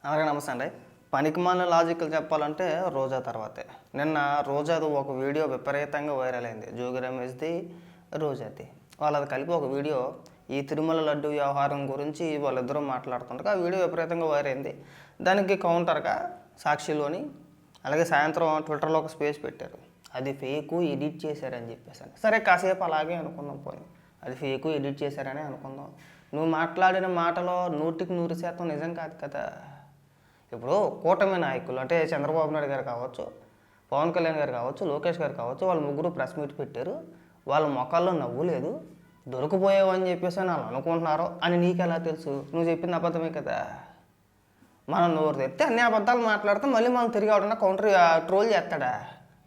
అలాగే నమస్తే అండి. పనికిమాలిన లాజిక్లు చెప్పాలంటే రోజా తర్వాతే. నిన్న రోజాది ఒక వీడియో విపరీతంగా వైరల్ అయింది. జోగి రమేష్ది, రోజాది. వాళ్ళది కలిపి ఒక వీడియో ఈ తిరుమల లడ్డు వ్యవహారం గురించి వాళ్ళిద్దరూ మాట్లాడుతుండగా ఆ వీడియో విపరీతంగా వైరల్ అయింది. దానికి కౌంటర్గా సాక్షిలోని అలాగే సాయంత్రం ట్విట్టర్లో ఒక స్పేస్ పెట్టారు. అది ఫేకు ఎడిట్ చేశారని చెప్పేసాను. సరే కాసేపు అలాగే అనుకుందాం, పోయి అది ఫేకు ఎడిట్ చేశారని అనుకుందాం. నువ్వు మాట్లాడిన మాటలో 100% నిజం కాదు కదా. ఇప్పుడు కూటమి నాయకులు అంటే చంద్రబాబు నాయుడు గారు కావచ్చు, పవన్ కళ్యాణ్ గారు కావచ్చు, లోకేష్ గారు కావచ్చు, వాళ్ళు ముగ్గురు ప్రెస్ మీట్ పెట్టారు. వాళ్ళ మొఖాల్లో నవ్వు లేదు, దొరికిపోయావు అని చెప్పేసి వాళ్ళు అనుకుంటున్నారు అని నీకు ఎలా తెలుసు? నువ్వు చెప్పింది అబద్ధమే కదా. మనం నోరు తెస్తే అన్ని అబద్ధాలు మాట్లాడితే మళ్ళీ మనం తిరిగి ఎవడన్నా కౌంటర్ ట్రోల్ చేస్తాడా?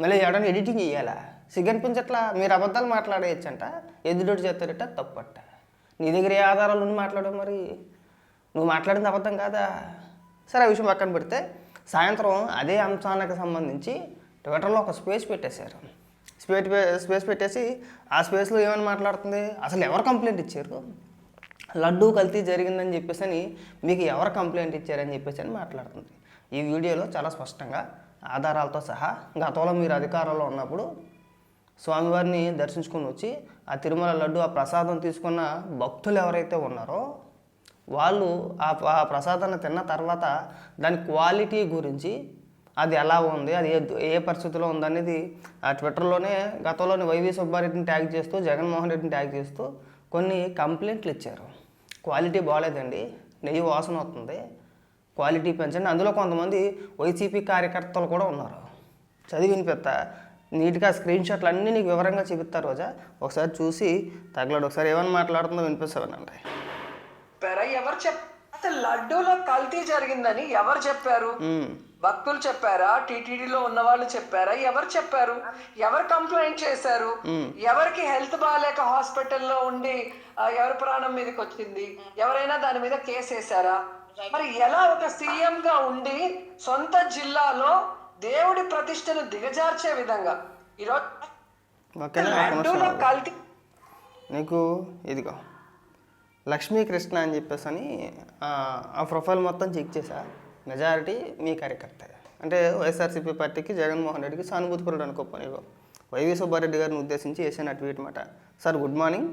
మళ్ళీ ఎవడన్నా ఎడిటింగ్ చేయాలా? సిగ్గనిపించట్లా? మీరు అబద్ధాలు మాట్లాడేయచ్చంట, ఎదురు చేస్తారట, తప్పట. నీ దగ్గర ఏ ఆధారాలు ఉండి మాట్లాడవు? మరి నువ్వు మాట్లాడింది అబద్ధం కాదా? సరే, ఆ విషయం పక్కన పెడితే సాయంత్రం అదే అంశానికి సంబంధించి ట్విట్టర్లో ఒక స్పేస్ పెట్టేశారు. స్పేస్ పెట్టేసి ఆ స్పేస్లో ఏమని మాట్లాడుతుంది, అసలు ఎవరు కంప్లైంట్ ఇచ్చారు, లడ్డూ కల్తీ జరిగిందని చెప్పేసి అని మీకు ఎవరు కంప్లైంట్ ఇచ్చారని చెప్పేసి అని మాట్లాడుతుంది. ఈ వీడియోలో చాలా స్పష్టంగా ఆధారాలతో సహా గతంలో మీరు అధికారంలో ఉన్నప్పుడు స్వామివారిని దర్శించుకొని వచ్చి ఆ తిరుమల లడ్డు ఆ ప్రసాదం తీసుకున్న భక్తులు ఎవరైతే ఉన్నారో వాళ్ళు ఆ ప్రసాదాన్ని తిన్న తర్వాత దాని క్వాలిటీ గురించి, అది ఎలా ఉంది, అది ఏ పరిస్థితిలో ఉందనేది ఆ ట్విట్టర్లోనే గతంలోని వైవి సుబ్బారెడ్డిని ట్యాగ్ చేస్తూ, జగన్మోహన్ రెడ్డిని ట్యాగ్ చేస్తూ కొన్ని కంప్లైంట్లు ఇచ్చారు. క్వాలిటీ బాగాలేదండి, నెయ్యి వాసన వస్తుంది, క్వాలిటీ పెంచండి. అందులో కొంతమంది వైసీపీ కార్యకర్తలు కూడా ఉన్నారు. చదివి వినిపిస్తా, నీట్గా స్క్రీన్ షాట్లు అన్నీ నీకు వివరంగా చూపిస్తారు. రోజా ఒకసారి చూసి తగలడు, ఒకసారి ఏమని మాట్లాడుతుందో వినిపిస్తావనండి. ఎవరు అసలు లడ్డూలో కల్తీ జరిగిందని ఎవరు చెప్పారు? భక్తులు చెప్పారా? టీటీడీలో ఉన్న వాళ్ళు చెప్పారా? ఎవరు చెప్పారు? ఎవరు కంప్లైంట్ చేశారు? ఎవరికి హెల్త్ బాగాలేక హాస్పిటల్లో ఉండి ఎవరి ప్రాణం మీదకి వచ్చింది? ఎవరైనా దాని మీద కేసు వేశారా? మరి ఎలా ఒక సీఎం గా ఉండి సొంత జిల్లాలో దేవుడి ప్రతిష్టను దిగజార్చే విధంగా ఈరోజు లడ్డూలో కల్తీ. నీకు ఇదిగో లక్ష్మీకృష్ణ అని చెప్పేసి అని ఆ ప్రొఫైల్ మొత్తం చెక్ చేశా. మెజారిటీ మీ కార్యకర్త, అంటే వైఎస్ఆర్సీపీ పార్టీకి, జగన్మోహన్ రెడ్డికి సానుభూతిపరుడు అనుకోపోయి వైవి సుబ్బారెడ్డి గారిని ఉద్దేశించి వేసిన ట్వీట్ మాట. Sir good morning,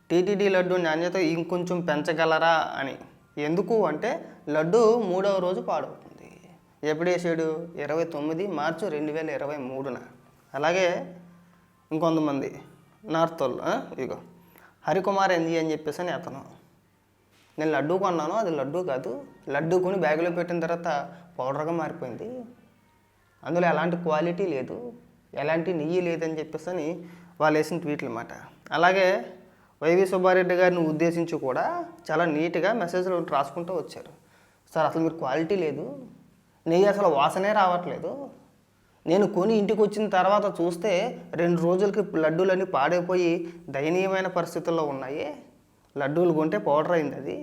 TTD laddu నాణ్యత ఇంకొంచెం పెంచగలరా అని. ఎందుకు అంటే లడ్డు 3వ రోజు పాడవుతుంది. ఎప్పుడు వేసాడు? 29 మార్చి 2023. అలాగే ఇంకొంతమంది నార్త్ వాళ్ళు, ఇగో హరికుమార్ ఎన్జీ అని చెప్పేసి అని అతను, నేను లడ్డూ కొన్నాను, అది లడ్డూ కాదు, లడ్డూ కొని బ్యాగులో పెట్టిన తర్వాత పౌడర్గా మారిపోయింది, అందులో ఎలాంటి క్వాలిటీ లేదు, ఎలాంటి నెయ్యి లేదని చెప్పేసి అని వాళ్ళు వేసిన ట్వీట్లు అన్నమాట. అలాగే వైవి సుబ్బారెడ్డి గారిని ఉద్దేశించి కూడా చాలా నీట్గా మెసేజ్లు రాసుకుంటూ వచ్చారు. సార్ అసలు మీరు క్వాలిటీ లేదు, నెయ్యి అసలు వాసనే రావట్లేదు, నేను కొని ఇంటికి వచ్చిన తర్వాత చూస్తే 2 రోజులకి లడ్డూలన్నీ పాడైపోయి దయనీయమైన పరిస్థితుల్లో ఉన్నాయి, లడ్డూలు కొంటే పౌడర్ అయింది, అది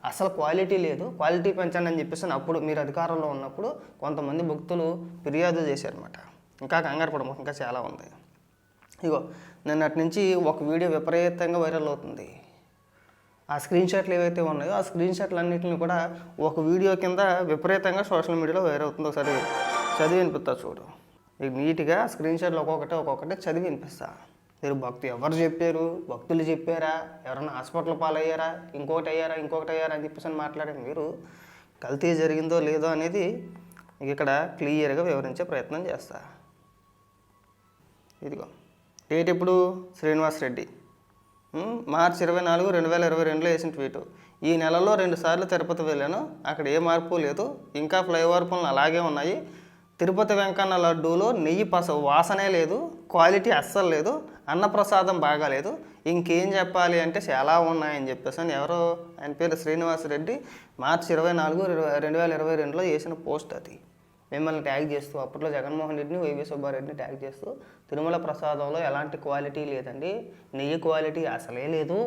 అసలు క్వాలిటీ లేదు, క్వాలిటీ పెంచండి అని చెప్పేసి అప్పుడు మీరు అధికారంలో ఉన్నప్పుడు కొంతమంది భక్తులు ఫిర్యాదు చేశారన్నమాట. ఇంకా కంగారు పడము, ఇంకా చాలా ఉంది. ఇగో నిన్నటి నుంచి ఒక వీడియో విపరీతంగా వైరల్ అవుతుంది. ఆ స్క్రీన్ షాట్లు ఏవైతే ఉన్నాయో ఆ స్క్రీన్ షాట్లు అన్నింటిని కూడా ఒక వీడియో కింద విపరీతంగా సోషల్ మీడియాలో వైరల్ అవుతుంది. ఒకసారి చదివి వినిపిస్తా చూడు. మీకు నీట్గా స్క్రీన్ షాట్లు ఒక్కొక్కటి చదివి వినిపిస్తా. మీరు ఎవరు చెప్పారు, భక్తులు చెప్పారా, ఎవరైనా హాస్పిటల్ పాలయ్యారా, ఇంకొకటి అయ్యారా అని చెప్పేసి అని మాట్లాడారు. మీరు కల్తీ జరిగిందో లేదో అనేది మీకు ఇక్కడ క్లియర్గా వివరించే ప్రయత్నం చేస్తా. ఇదిగో డేట్ ఇప్పుడు శ్రీనివాస్ రెడ్డి మార్చి 24, 2022 వేసిన ట్వీటు. ఈ నెలలో 2 సార్లు తిరుపతి వెళ్ళాను, అక్కడ ఏ మార్పు లేదు, ఇంకా ఫ్లైఓవర్ పనులు అలాగే ఉన్నాయి, తిరుపతి వెంకన్న లడ్డూలో నెయ్యి వాసనే లేదు, క్వాలిటీ అస్సలు లేదు, అన్నప్రసాదం బాగాలేదు, ఇంకేం చెప్పాలి అంటే చాలా ఉన్నాయని చెప్పేసి అని ఎవరో, ఆయన పేరు శ్రీనివాస్ రెడ్డి, మార్చి 24, 2022 వేసిన పోస్ట్ అది. మిమ్మల్ని ట్యాగ్ చేస్తూ, అప్పట్లో జగన్మోహన్ రెడ్డిని, వైవి సుబ్బారెడ్డిని ట్యాగ్ చేస్తూ, తిరుమల ప్రసాదంలో ఎలాంటి క్వాలిటీ లేదండి, నెయ్యి క్వాలిటీ అసలే లేదు,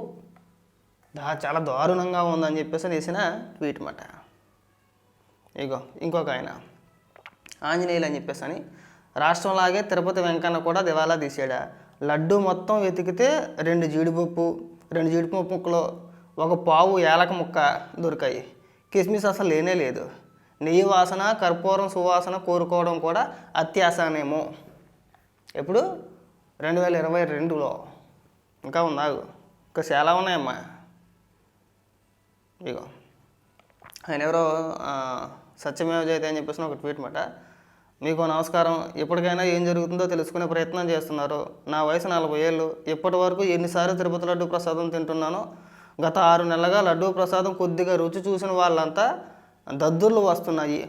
చాలా దారుణంగా ఉందని చెప్పేసి వేసిన ట్వీట్ మాట. ఇగో ఇంకొక ఆయన ఆంజనేయులు అని చెప్పేసి అని, రాష్ట్రంలాగే తిరుపతి వెంకన్న కూడా దివాలా తీసాడా, లడ్డు మొత్తం వెతికితే 2 జీడిపప్పు ముక్కలు, 1 పావు ఏలక ముక్క దొరికాయి, కిస్మిస్ అసలు లేనే లేదు. నెయ్యి వాసన, కర్పూరం సువాసన కోరుకోవడం కూడా అత్యాసనేమో. ఎప్పుడు 2022లో ఇంకా ఉందాగు, ఇంకా చాలా ఉన్నాయమ్మా. ఇగో ఆయన ఎవరో సత్యమేవ జయతే అని చెప్పేసి ఒక ట్వీట్ మాట. మీకు నమస్కారం, ఇప్పటికైనా ఏం జరుగుతుందో తెలుసుకునే ప్రయత్నం చేస్తున్నారు. నా వయసు 40 ఏళ్ళు. ఇప్పటి వరకు ఎన్నిసార్లు తిరుపతి లడ్డు ప్రసాదం తింటున్నానో. గత 6 నెలలుగా లడ్డూ ప్రసాదం కొద్దిగా రుచి చూసిన వాళ్ళంతా దద్దుర్లు వస్తున్నాయి.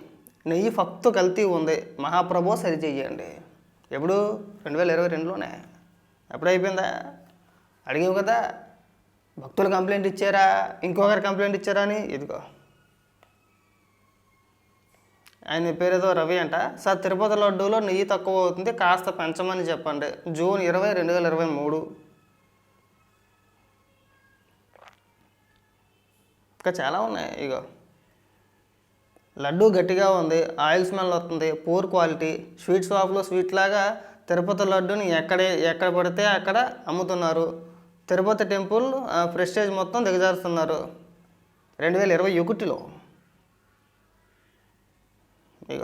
నెయ్యి ఫక్తు కల్తీ ఉంది. మహాప్రభు సరిచేయండి. ఎప్పుడు 2022లోనే ఎప్పుడైపోయిందా? అడిగావు కదా, భక్తులు కంప్లైంట్ ఇచ్చారా, ఇంకొకరు కంప్లైంట్ ఇచ్చారా అని. ఇదిగో ఆయన పేరేదో రవి అంట. సార్ తిరుపతి లడ్డూలో నెయ్యి తక్కువ అవుతుంది, కాస్త పెంచమని చెప్పండి. జూన్ 20, 2023. ఇంకా చాలా ఉన్నాయి. ఇగో లడ్డు గట్టిగా ఉంది, ఆయిల్ స్మెల్ వస్తుంది, పూర్ క్వాలిటీ. స్వీట్ షాప్లో స్వీట్ లాగా తిరుపతి లడ్డూని ఎక్కడ పడితే అక్కడ అమ్ముతున్నారు. తిరుపతి టెంపుల్ ప్రెస్టేజ్ మొత్తం దిగజారుస్తున్నారు 2021లో. ఇక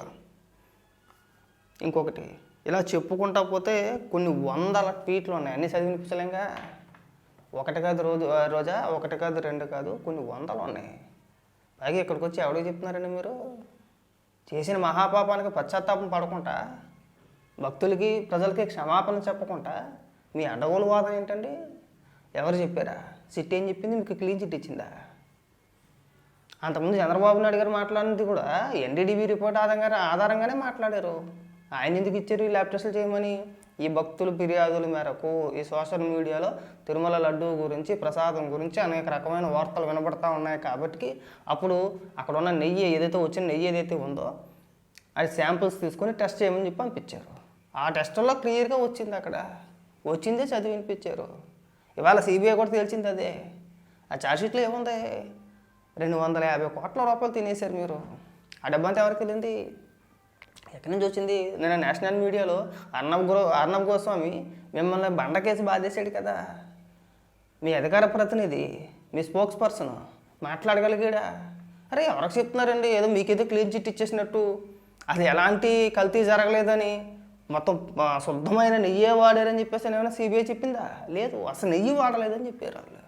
ఇంకొకటి ఇలా చెప్పుకుంటా పోతే కొన్ని వందల ట్వీట్లు ఉన్నాయి. అన్నీ చదివినిపించలేంగా. ఒకటి కాదు రోజా, ఒకటి కాదు, 2 కాదు, కొన్ని వందలు ఉన్నాయి. పైగా ఇక్కడికి వచ్చి ఎవడికి చెప్తున్నారండి మీరు? చేసిన మహాపాపానికి పశ్చాత్తాపం పడకుండా, భక్తులకి ప్రజలకి క్షమాపణ చెప్పకుండా మీ అడ్డగోలు వాదన ఏంటండి? ఎవరు చెప్పారా? సిట్ ఏం చెప్పింది? మీకు క్లీన్ చిట్ ఇచ్చిందా? అంతకుముందు చంద్రబాబు నాయుడు గారు మాట్లాడినది కూడా ఎన్డీడీబీ రిపోర్ట్ ఆధారంగానే మాట్లాడారు. ఆయన ఎందుకు ఇచ్చారు ఈ ల్యాబ్ టెస్టులు చేయమని? ఈ భక్తుల ఫిర్యాదుల మేరకు ఈ సోషల్ మీడియాలో తిరుమల లడ్డూ గురించి, ప్రసాదం గురించి అనేక రకమైన వార్తలు వినబడతా ఉన్నాయి. కాబట్టి అప్పుడు అక్కడ ఉన్న నెయ్యి ఏదైతే ఉందో అది శాంపిల్స్ తీసుకొని టెస్ట్ చేయమని చెప్పి పంపించారు. ఆ టెస్టుల్లో క్లియర్గా వచ్చింది. అక్కడ వచ్చిందే చదివి వినిపించారు. ఇవాళ సిబిఐ కూడా తేల్చింది అదే. ఆ ఛార్జ్షీట్లో ఏముంది? 250 కోట్ల రూపాయలు తినేశారు మీరు. ఆ డబ్బంతా ఎవరికి వెళ్ళింది? ఎక్కడి నుంచి వచ్చింది? నేను నేషనల్ మీడియాలో అర్నబ్ గోస్వామి మిమ్మల్ని బండకేసి బాధేశాడు కదా. మీ అధికార ప్రతినిధి, మీ స్పోక్స్ పర్సన్ మాట్లాడగలిగాడా? అరే ఎవరికి చెప్తున్నారండి? ఏదో మీకేదో క్లీన్ చిట్ ఇచ్చేసినట్టు. అది ఎలాంటి కల్తీ జరగలేదని, మొత్తం శుద్ధమైన నెయ్యే వాడారని చెప్పేసి ఏమైనా సిబిఐ చెప్పిందా? లేదు, అసలు నెయ్యి వాడలేదని చెప్పారు వాళ్ళు.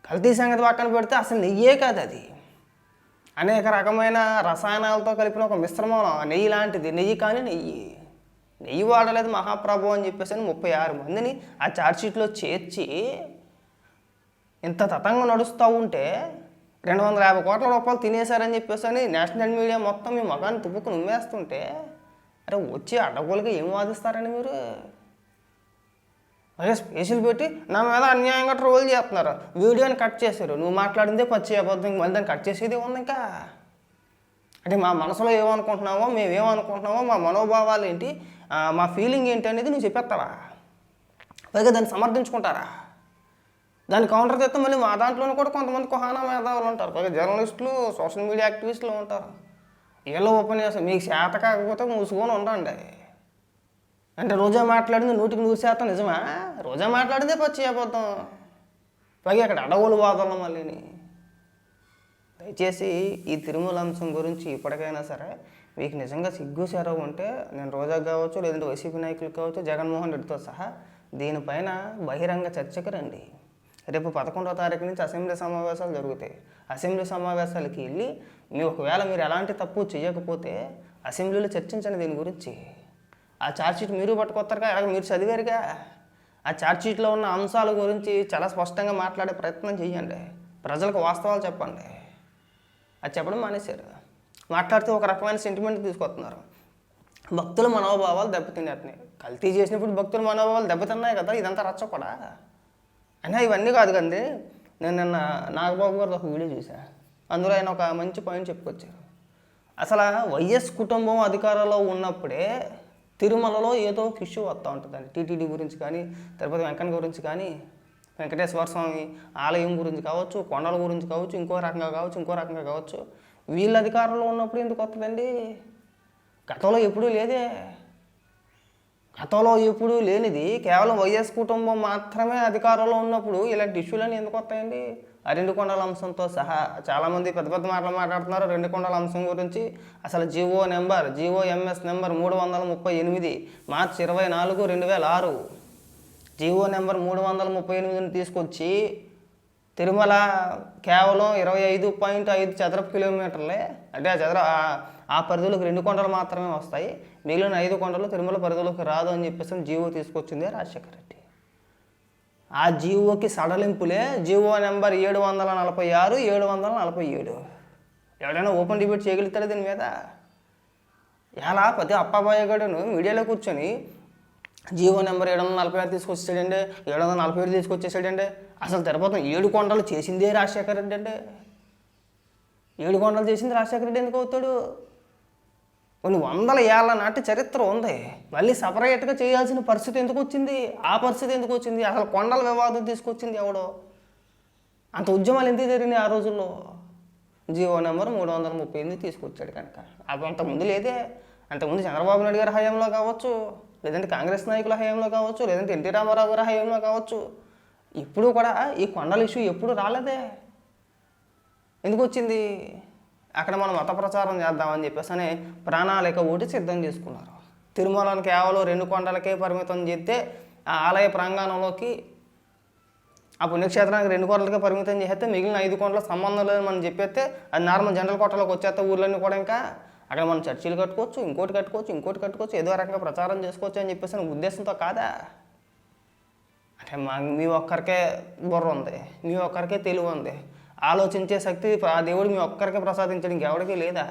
కల్తీ సంగతి పక్కన పెడితే అసలు నెయ్యే కాదు అది. అనేక రకమైన రసాయనాలతో కలిపిన ఒక మిశ్రమం నెయ్యి లాంటిది. నెయ్యి కానీ నెయ్యి వాడలేదు మహాప్రభు అని చెప్పేసి 36 మందిని ఆ ఛార్జ్షీట్లో చేర్చి ఇంత తతంగా నడుస్తూ ఉంటే 250 కోట్ల రూపాయలు తినేశారని చెప్పేసి నేషనల్ మీడియా మొత్తం మీ మగాన్ని తుప్పుకుని ఉమ్మేస్తుంటే, అరే వచ్చి అడ్డగోలుగా ఏం వాదిస్తారని మీరు? అదే స్పేషల్ పెట్టి నా మీద అన్యాయంగా ట్రోల్ చేస్తున్నారు. వీడియోని కట్ చేశారు. నువ్వు మాట్లాడిందే పచ్చి అబద్ధం, మళ్ళీ దాన్ని కట్ చేసేది ఉంది. ఇంకా అంటే మా మనసులో ఏమనుకుంటున్నామో, మేమేమనుకుంటున్నామో, మా మనోభావాలు ఏంటి, మా ఫీలింగ్ ఏంటి అనేది నువ్వు చెప్పేస్తావా? పైగా దాన్ని సమర్థించుకుంటారా? దాన్ని కౌంటర్ చేస్తే మళ్ళీ మా దాంట్లోనే కూడా కొంతమంది కుహానా మేధావులు ఉంటారు. పైగా జర్నలిస్టులు, సోషల్ మీడియా యాక్టివిస్టులు ఉంటారు. వీళ్ళ ఉపన్యాసం మీకు చేత కాకపోతే మూసుకొని ఉండండి. అంటే రోజా మాట్లాడింది 100% నిజమా? రోజా మాట్లాడిందే పచ్చి అబద్ధం. పైగా అక్కడ అడవులు వాదనలు మళ్ళీని. దయచేసి ఈ తిరుమల అంశం గురించి ఇప్పటికైనా సరే మీకు నిజంగా సిగ్గు సెరవు ఉంటే, నేను రోజా కావచ్చు, లేదంటే వైసీపీ నాయకులు కావచ్చు, జగన్మోహన్ రెడ్డితో సహా దీనిపైన బహిరంగ చర్చకు రండి. రేపు 11వ తారీఖు నుంచి అసెంబ్లీ సమావేశాలు జరుగుతాయి. అసెంబ్లీ సమావేశాలకి వెళ్ళి ఒకవేళ మీరు ఎలాంటి తప్పు చేయకపోతే అసెంబ్లీలో చర్చించండి దీని గురించి. ఆ ఛార్జ్షీట్ మీరు పట్టుకొస్తారుగా, అలాగే మీరు చదివారుగా. ఆ ఛార్జ్షీట్లో ఉన్న అంశాల గురించి చాలా స్పష్టంగా మాట్లాడే ప్రయత్నం చేయండి. ప్రజలకు వాస్తవాలు చెప్పండి. అది చెప్పడం మానేశారు. మాట్లాడితే ఒక రకమైన సెంటిమెంట్ తీసుకొస్తున్నారు. భక్తుల మనోభావాలు దెబ్బతినేస్తున్నాయి. కల్తీ చేసినప్పుడు భక్తుల మనోభావాలు దెబ్బతిన్నాయి కదా. ఇదంతా రచ్చ కూడా. అయినా ఇవన్నీ కాదు కండి. నేను నిన్న నాగబాబు గారు ఒక వీడియో చూశాను. అందులో ఆయన ఒక మంచి పాయింట్ చెప్పుకొచ్చారు. అసలు వైఎస్ కుటుంబం అధికారంలో ఉన్నప్పుడే తిరుమలలో ఏదో ఒక ఇష్యూ వస్తూ ఉంటుందండి. టీటీడీ గురించి కానీ, తిరుపతి వెంకన్న గురించి కానీ, వెంకటేశ్వర స్వామి ఆలయం గురించి కావచ్చు, కొండల గురించి కావచ్చు, ఇంకో రకంగా కావచ్చు. వీళ్ళ అధికారంలో ఉన్నప్పుడు ఎందుకు వస్తుందండి? గతంలో ఎప్పుడూ లేదే. గతంలో ఎప్పుడు లేనిది కేవలం వైఎస్ కుటుంబం మాత్రమే అధికారంలో ఉన్నప్పుడు ఇలాంటి ఇష్యూలన్నీ ఎందుకు వస్తాయండి? ఆ రెండు కొండల అంశంతో సహా చాలామంది పెద్ద పెద్ద మాటలు మాట్లాడుతున్నారు రెండు కొండల అంశం గురించి. అసలు జిఓఎంఎస్ నెంబర్ 338 మార్చి 24, 2006 జీవో నెంబర్ 338ని తీసుకొచ్చి తిరుమల కేవలం 25.5 చదరపు కిలోమీటర్లే, అంటే ఆ పరిధిలోకి 2 కొండలు మాత్రమే వస్తాయి, మిగిలిన 5 కొండలు తిరుమల పరిధిలోకి రాదు అని చెప్పేసి జీవో తీసుకొచ్చింది రాజశేఖర రెడ్డి. ఆ జీవోకి సడలింపులే జీవో నెంబర్ 746, 747. ఎవడైనా ఓపెన్ డిబేట్ చేయగలుగుతాడు దీని మీద? ఎలా ప్రతి అప్పాబాయ గడును మీడియాలో కూర్చొని జీవో నెంబర్ 746 తీసుకొచ్చేసాడండి, 747 తీసుకొచ్చేసాడండి. అసలు తిరుపతి 7 కొండలు చేసిందే రాజశేఖర రెడ్డి అండి. 7 కొండలు చేసింది రాజశేఖర రెడ్డి ఎందుకు అవుతాడు? కొన్ని వందల ఏళ్ల నాటి చరిత్ర ఉంది, మళ్ళీ సపరేట్గా చేయాల్సిన పరిస్థితి ఎందుకు వచ్చింది? ఆ పరిస్థితి ఎందుకు వచ్చింది? అసలు కొండల వివాదం తీసుకొచ్చింది ఎవడో? అంత ఉద్యమాలు ఎందుకు జరిగినాయి ఆ రోజుల్లో? జీవో నెంబర్ 338 తీసుకొచ్చాడు కనుక. అవి అంతకుముందు లేదే. అంతకుముందు చంద్రబాబు నాయుడు గారి హయాంలో కావచ్చు, లేదంటే కాంగ్రెస్ నాయకుల హయాంలో కావచ్చు, లేదంటే ఎన్టీ రామారావు గారి హయాంలో కావచ్చు, ఇప్పుడు కూడా ఈ కొండల ఇష్యూ ఎప్పుడు రాలేదే. ఎందుకు వచ్చింది? అక్కడ మనం మత ప్రచారం చేద్దామని చెప్పేసి ప్రణాళిక ఒకటి సిద్ధం చేసుకున్నారు. తిరుమలను కేవలం 2 కొండలకే పరిమితం చేస్తే ఆ ఆలయ ప్రాంగణంలోకి, ఆ పుణ్యక్షేత్రానికి 2 కొండలకే పరిమితం చేస్తే మిగిలిన 5 కొండల సంబంధం లేదని మనం చెప్పేస్తే అది నార్మల్ జనరల్ కోటలోకి వచ్చేస్తే ఊర్లన్నీ కూడా ఇంకా అక్కడ మనం చర్చిలు కట్టుకోవచ్చు, ఇంకోటి కట్టుకోవచ్చు, ఏదో రకంగా ప్రచారం చేసుకోవచ్చు అని చెప్పేసి ఉద్దేశంతో కాదా? అంటే మీ ఒక్కరికే బుర్ర ఉంది, మీ ఒక్కరికే తెలివి ఉంది, ఆలోచించే శక్తి ఆ దేవుడు మీ ఒక్కరికే ప్రసాదించడం ఇంకెవడికి లేదా?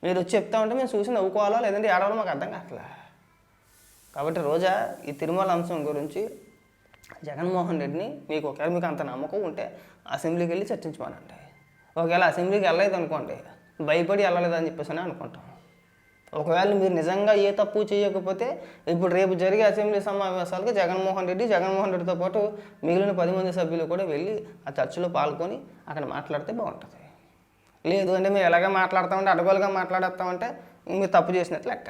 మీరు వచ్చి చెప్తా ఉంటే మేము చూసి నవ్వుకోవాలా లేదంటే ఏడవాలో మాకు అర్థం కావట్లే. కాబట్టి రోజా ఈ తిరుమల అంశం గురించి జగన్మోహన్ రెడ్డిని మీకు అంత నమ్మకం ఉంటే అసెంబ్లీకి వెళ్ళి చర్చించమనండి. ఒకవేళ అసెంబ్లీకి వెళ్ళలేదు అనుకోండి, భయపడి వెళ్ళలేదని చెప్పేసి అనుకుంటాం. ఒకవేళ మీరు నిజంగా ఏ తప్పు చేయకపోతే ఇప్పుడు రేపు జరిగే అసెంబ్లీ సమావేశాలకు జగన్మోహన్ రెడ్డితో పాటు మిగిలిన 10 మంది సభ్యులు కూడా వెళ్ళి ఆ చర్చలో పాల్గొని అక్కడ మాట్లాడితే బాగుంటుంది. లేదు అంటే మేము ఎలాగే మాట్లాడతామంటే అడగోలుగా మాట్లాడేస్తామంటే మీరు తప్పు చేసినట్లు లెక్క.